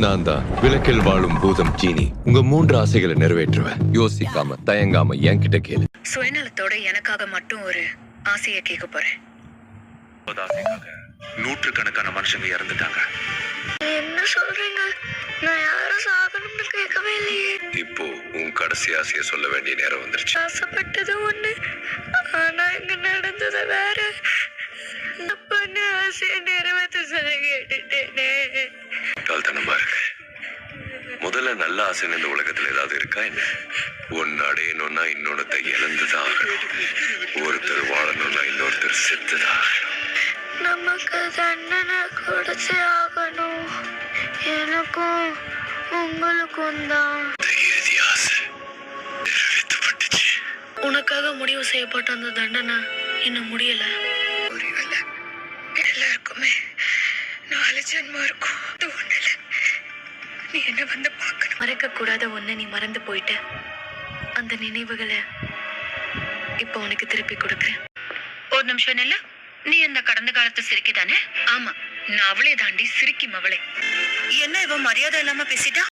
நான் தான் விளக்கில் வாழும் பூதம் ஜீனி. உங்க 3 ஆசைகளை நிறைவேற்றுவேன். யோசிக்காம தயங்காம என்கிட்ட கேளு. சுயநலத்தோட எனக்காக மட்டும் ஒரு ஆசையை கேட்க போறேன். நூற்றுக்கணக்கான மனுஷங்க இறந்துட்டாங்க. என்ன சொல்றீங்க? நான் யாரும் சாகணும்னு கேட்கவே இல்லையே. இப்போ உன் கடைசி ஆசையை சொல்ல வேண்டிய நேரம் வந்துருச்சு. ஆசைப்பட்டது ஒண்ணு, ஆனா இங்க நடந்தது வேற. பண்ண ஆசையை நிறைவேற்ற சொல்ல கேட்டுட்டேனே. தாழ்த்தனமா இருக்கு. முதல்ல நல்ல ஆசை இந்த உலகத்துல ஏதாவது இருக்கா என்ன? ஒன்னு அடையணும்னா இன்னொன்னத்தை இழந்துதான் ஆகணும். ஒருத்தர் வாழணும்னா இன்னொருத்தர் செத்துதான் ஆகணும். நமக்கு தண்டனை கொடுத்தே ஆகணும். எனக்கும் உங்களுக்கும் தான். இறுதி ஆசை நிறைவேற்றப்பட்டுச்சு. உனக்காக முடிவு செய்யப்பட்ட அந்த தண்டனை இன்னும் முடியல. எல்லாருக்குமே 4 ஜென்மம் இருக்கும். அது ஒண்ணுல நீ என்ன வந்து பார்க்கணும். மறக்க கூடாத ஒண்ணு நீ மறந்து போயிட்ட. அந்த நினைவுகளை இப்போ உனக்கு திருப்பி கொடுக்குறேன். ஒரு நிமிஷம் இல்ல, நீ அந்த கடந்த காலத்து சிரிக்கி தானே? ஆமா, நான் அவளே தாண்டி சிரிக்கி மவளே. என்ன இவ மரியாதை இல்லாம பேசிட்டா?